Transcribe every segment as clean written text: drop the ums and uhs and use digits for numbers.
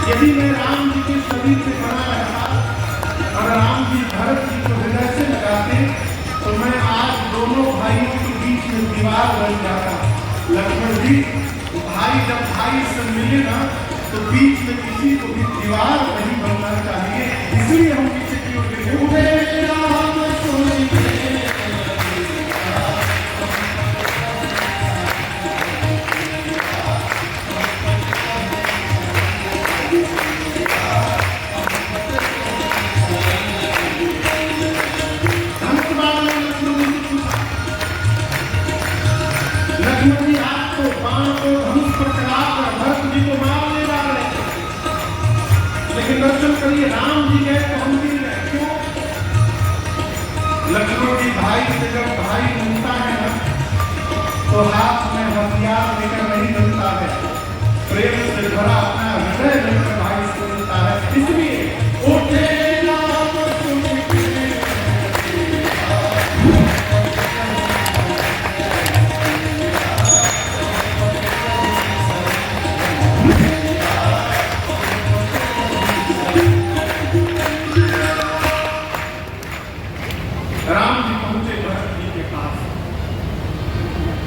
यदि मैं राम जी के शरीर से बना रहता और राम जी भरत जी को हृदय से लगाते तो मैं आज दोनों भाइयों के बीच में दीवार बन जाता। लक्ष्मण जी, भाई जब भाई से मिले ना तो बीच में किसी को भी दीवार नहीं बनना चाहिए, इसलिए हम पीछे की ओर दर्शन करिए। राम जी गए तो हम भी गए, क्यों? लक्ष्मण जी भाई से जब भाई मिलता है ना तो हाथ में हथियार लेकर नहीं मिलता है, प्रेम से भरा अपना हृदय लेकर भाई से मिलता है। इसलिए उठे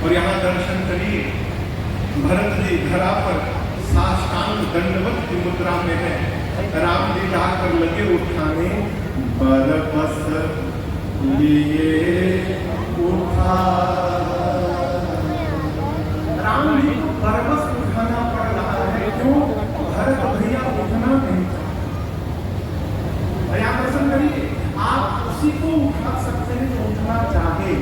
और यहाँ दर्शन करिए। भरत जी धरा पर साष्टांग दंडवत की मुद्रा में है। राम जी जाकर लगे उठाने, बरबस लिए उठा। राम जी को बरबस उठाना पड़ रहा है, क्यों? भरत भैया उठना नहीं चाहते। यहाँ दर्शन करिए, आप उसी को उठा सकते हैं जो उठना चाहे।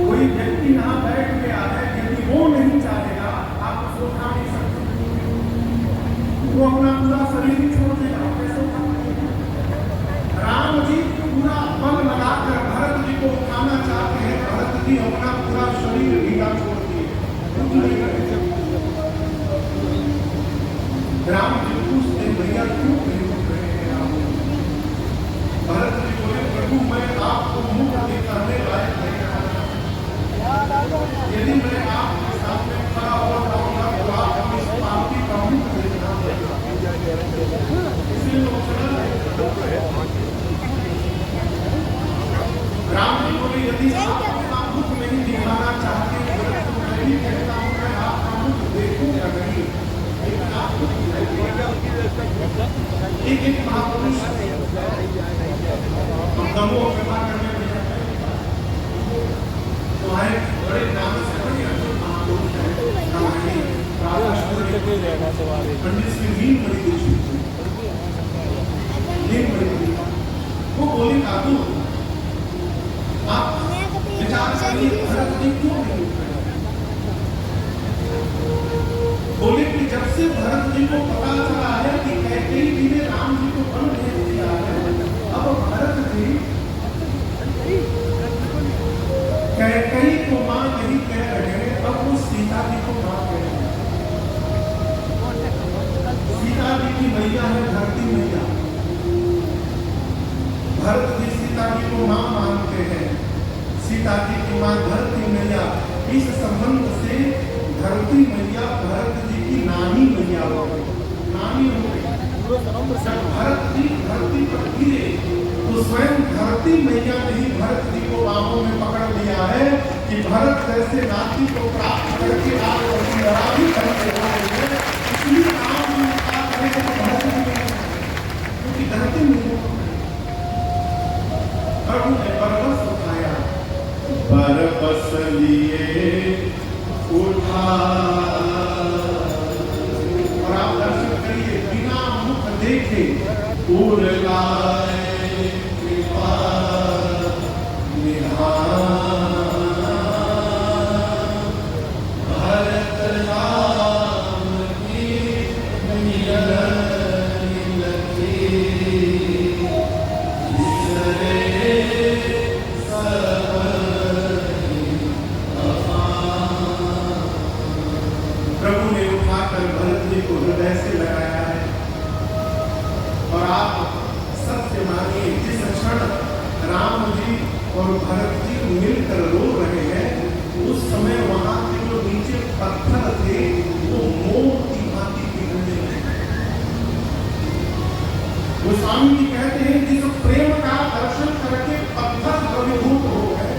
कोई व्यक्ति यहाँ बैठ गया है, यदि वो नहीं चाहेगा आप उसको उठा नहीं सकते, वो अपना पूरा शरीर ही छोड़ देगा, कैसे उठा पाएगा? राम जी पूरा बल लगाकर भरत जी को उठाना चाहते हैं, भरत जी अपना पूरा शरीर ढीला छोड़ दिए। राम जी पूछते भैया क्यों नहीं उठ रहे हैं आप? भरत जी बोले प्रभु मैं आपको मुख दिखाने लायक नहीं, यदि मैं आपके सामने खड़ा हो जाऊंगा तो आप इस पापी का मुख देखना पड़ेगा, इसलिए वो चला। राम जी बोले यदि आप अपना मुख नहीं दिखाना चाहते तो मैं भी कहता हूँ मैं आपका मुख देखूंगा नहीं, लेकिन आपको एक महापुरुष दमो विवाह करने में बड़े नाम से बड़ी महापुरुष है, पंडित की नींद बड़ी दूसरी नींद बड़ी दूसरी। वो बोली काबू आप विचार करिए भरत जी क्यों नहीं उठ रहे? बोले कि जब से भरत जी को पता चला है कि कैकेयी जी ने राम जी को वन भेज दिया है, अब भरत जी कैकेयी को मां नहीं कह रहे, अब वो सीता जी को मां कह रहे हैं। सीता जी की मैया है धरती मैया, भरत जी सीता जी को मां मानते हैं, सीता जी की मां धरती मैया। इस संबंध से धरती मैया भरत जी की नानी मैया हो गई, नानी हो गई। जब भरत जी धरती पर गिरे तो स्वयं धरती मैया ने ही भरत जी को बाहों में पकड़ लिया है कि भरत जैसे नाती को प्राप्त करके आप भी करते हो। इसलिए राम जी का भरत जी नहीं, क्योंकि धरती मैया प्रभु ने बरबस उठाया, बरबस लिए उठा। और आप दर्शन करिए, बिना मुख देखे उड़ लाए कृपा निहार। भरत राम की मिलन लगी, जिसरे सब प्रभु ने उठाकर भरत जी को हृदय से लगाया है। और आप सत्य मानिए, जिस क्षण राम जी और भरत जी मिलकर रो रहे हैं उस समय वहां के जो नीचे पत्थर थे वो मोर की भांति गोस्वामी जी कहते हैं जिस प्रेम का दर्शन करके पत्थर द्रवीभूत हो गए,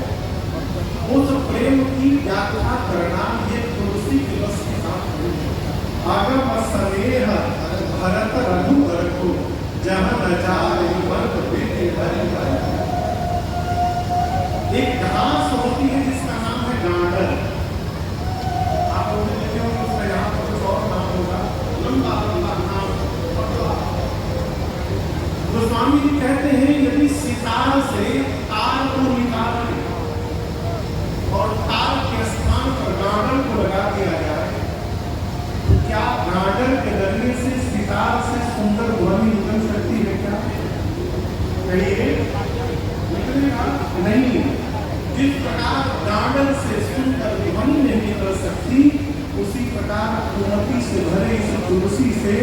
उस प्रेम की व्याख्या करना ये तुलसी दिवस के साथ आगम स्नेह भरत रघुवर को जहाँ न जाए वर्ग बेटे हरि हरि। एक घास होती है जिसका नाम है गांडर, आप लोग देखे होंगे, उसका यहाँ पर कुछ और नाम होगा, लंबा लंबा नाम पतला। गोस्वामी जी कहते हैं यदि सितार से तार को निकालें और तार के स्थान पर गांडर को लगा दिया जाए, तो क्या गांडर के लगने से सितार से सुंदर ध्वनि निकल सकती है क्या? कहिए, निकलेगा नहीं। जिस प्रकार गांडर से सुंदर ध्वनि नहीं निकल सकती, उसी प्रकार कुमति से भरे इस तुलसी से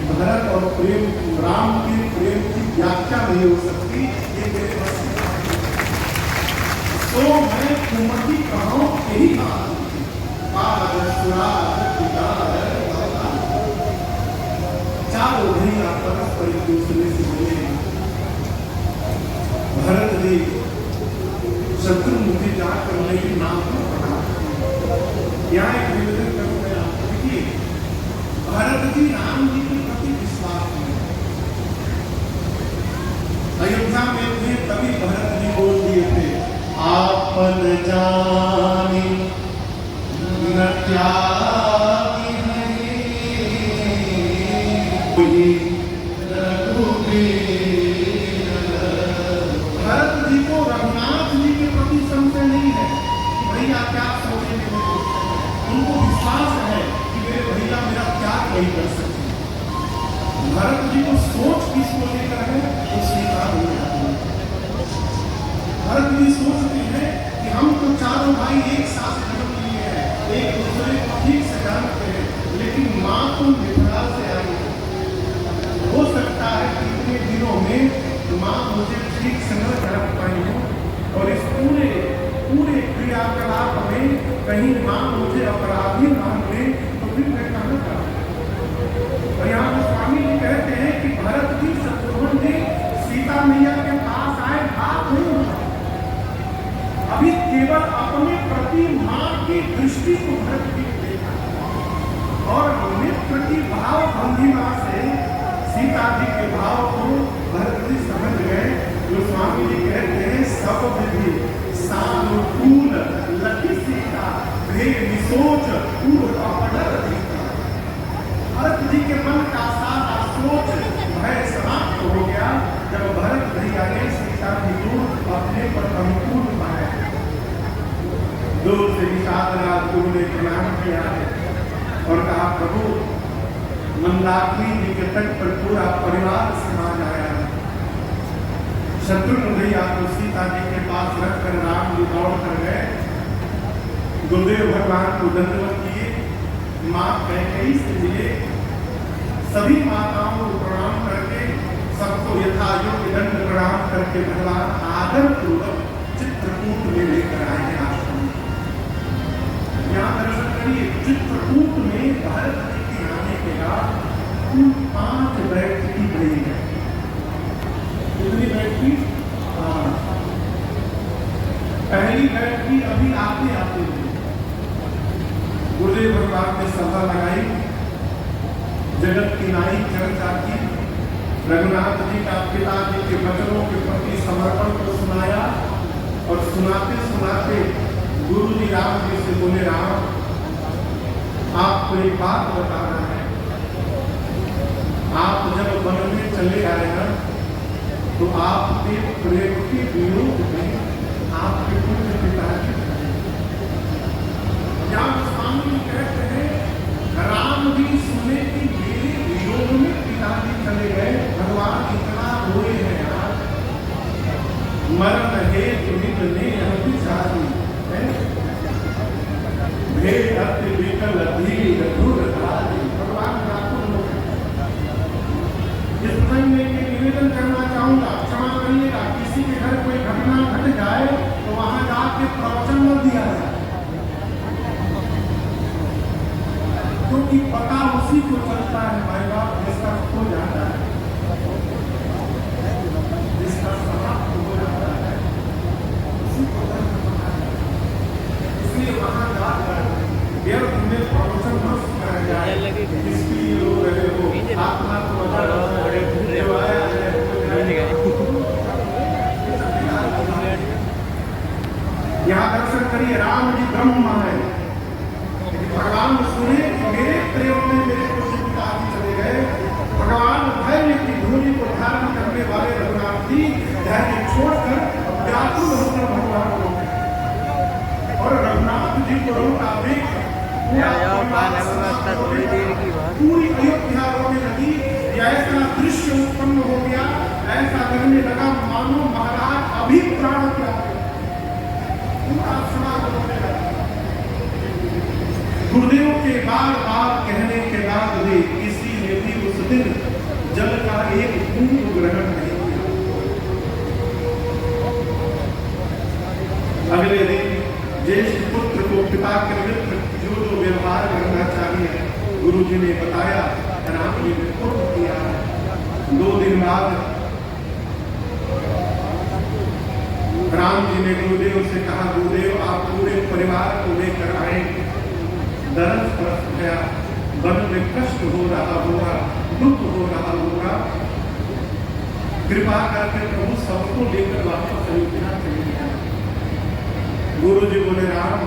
भरत और प्रेम, राम के प्रेम की व्याख्या नहीं हो सकती। ये मेरे बस की बात है। तो मैं कुमति कहूं यही बात, चारों भैया परस्पर एक दूसरे से मिले। भरत जी शत्रुघ्न जी जाकर मेरी नाम पर पढ़ा। यहाँ एक निवेदन करूँ मैं आपको, देखिए भरत जी राम जी के प्रति विश्वास में अयोध्या में थे, तभी भरत जी बोल दिए थे आपन जानी न त्यागी भरत जी को रघुनाथ जी के प्रति संशय नहीं है कि भैया क्या सोचेंगे, उनको विश्वास है कि मेरे भैया मेरा क्या नहीं कर सकते। भरत जी को सोच किसको लेकर है, तो सीता हो जाती है। भरत जी सोचते हैं कि हम तो चारों भाई एक साथ जन्म लिए हैं, एक दूसरे को ठीक से जानते हैं, लेकिन माँ तो मिथिला से आई है, हो सकता है कि इतने दिनों में माँ मुझे ठीक से न जान पाई हो, और इस पूरे पूरे क्रियाकलाप में कहीं माँ मुझे अपराधी मान ले, तो फिर मैं कहाँ का। और यहाँ गोस्वामी जी कहते हैं कि भरत जी शत्रुघ्न जी सीता मैया के पास आए, बात नहीं हुआ, अभी केवल अपने प्रति माँ की दृष्टि को भरत जी देखा, और मित्र की भाव भंगिमा से सीता जी के भाव को भरत जी समझ गए। गोस्वामी जी कहते हैं सब विधि सानुकूल लखी सीता भेद निसोच पूर्व अपडर दीता। भरत जी के मन का सारा सोच भय समाप्त हो गया जब भरत भैया ने सीता जी को अपने पर अनुकूल पाया। दूर से निषाद राज गुरु ने प्रणाम किया है और कहा प्रभु मंदाकिनी जी के तट पर पूरा परिवार समाज आया है। शत्रुघ्न भैया को सीता जी के पास रखकर राम जी दौड़ कर गए, गुरुदेव भगवान को दंडवत किए, माँ कैकेयी से मिले, सभी माताओं को प्रणाम करके सबको यथा योग्य दंड प्रणाम करके भगवान आदर पूर्वक चित्रकूट में लेकर आए हैं आश्रम में। यहाँ दर्शन करिए, चित्रकूट में भरत जी के आने के बाद कुल 5 बैठकी गई है। कितनी बैठकी? पहली बैठकी अभी आते आते हुई गुरुदेव भगवान ने सभा लगाई, जगत की नाई चर्चा की, रघुनाथ जी का पिताजी के वचनों के प्रति समर्पण को सुनाया, और सुनाते सुनाते गुरु जी राम जी से बोले राम आपको एक बात बताना है, आप जब वन में चले आए ना, तो आपके प्रेम के विरोध में आपके पूज्य पिताजी, यहाँ गोस्वामी जी कहते हैं राम जी सुने कि मेरे विरोध में पिताजी चले गए, भगवान इतना रोए हैं यार, मरण है तुमित ने विचारी भेद अति विकल धीर दूर धारी। भगवान इस समय में निवेदन करना चाहूंगा, क्षमा करिएगा, किसी के घर कोई घटना घट जाए तो वहां जाके प्रवचन न दिया जाए, क्योंकि पता उसी को चलता है, माई बाप जिसका खो जाता है। इसलिए वहां जाकर व्यर्थ में प्रवचन मत कराया जाए। इसके लिए लोग रहे हो आत्मा को जो आया है यहाँ दर्शन करिए, राम जी ब्रह्म है। भगवान सुने मेरे प्रेम में मेरे को पिताजी चले गए। भगवान धैर्य की धूलि को धारण करने वाले रघुनाथ जी धैर्य छोड़कर व्याकुल होकर भगवान को रोके और रघुनाथ जी को रोका देख पूरी अयोध्या रोने लगी। ऐसा दृश्य उत्पन्न हो गया, ऐसा लगने लगा मानो महाराज अभी प्राण त्याग पूरा समाज रोने लगा। गुरुदेव के बार बार कहने के बाद भी किसी ने भी उस दिन जल का एक बूंद ग्रहण नहीं किया। अगले दिन ज्येष्ठ पुत्र को पिता के विरुद्ध जो व्यवहार करना चाहिए गुरु जी ने बताया, राम जी ने पूर्ण किया। 2 दिन बाद राम जी ने गुरुदेव से कहा, गुरुदेव आप पूरे परिवार को लेकर आए। दरस बरस गया, मन में कष्ट हो रहा होगा, दुख हो रहा होगा, कृपा करके प्रभु सबको लेकर वापस अयोध्या चले गए। गुरु जी बोले, राम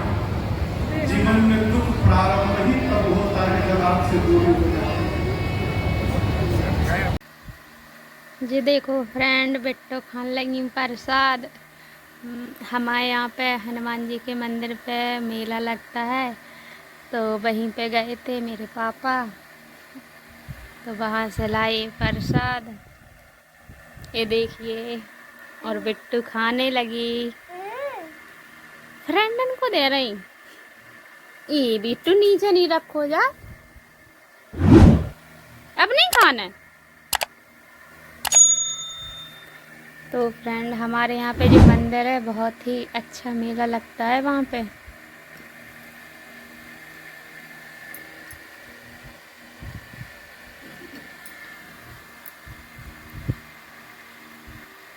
जीवन में दुख प्रारंभ ही तब होता है जब आपसे दूरी हो जाए। जी देखो फ्रेंड, बिट्टू खान लगी प्रसाद। हमारे यहाँ पे हनुमान जी के मंदिर पे मेला लगता है, तो वहीं पे गए थे मेरे पापा, तो वहाँ से लाए प्रसाद। ये देखिए, और बिट्टू खाने लगी, फ्रेंडन को दे रही। ये बिट्टू नीचे नहीं रखो जा, अब नहीं खाना है। तो फ्रेंड हमारे यहाँ पे जो मंदिर है बहुत ही अच्छा मेला लगता है वहाँ पे।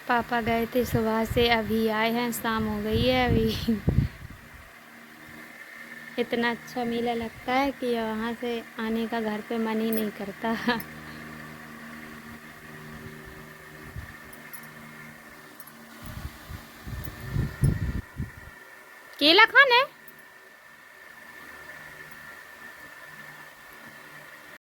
पापा गए थे सुबह से, अभी आए हैं, शाम हो गई है अभी। इतना अच्छा मेला लगता है कि वहाँ से आने का घर पे मन ही नहीं करता। केला खाना है।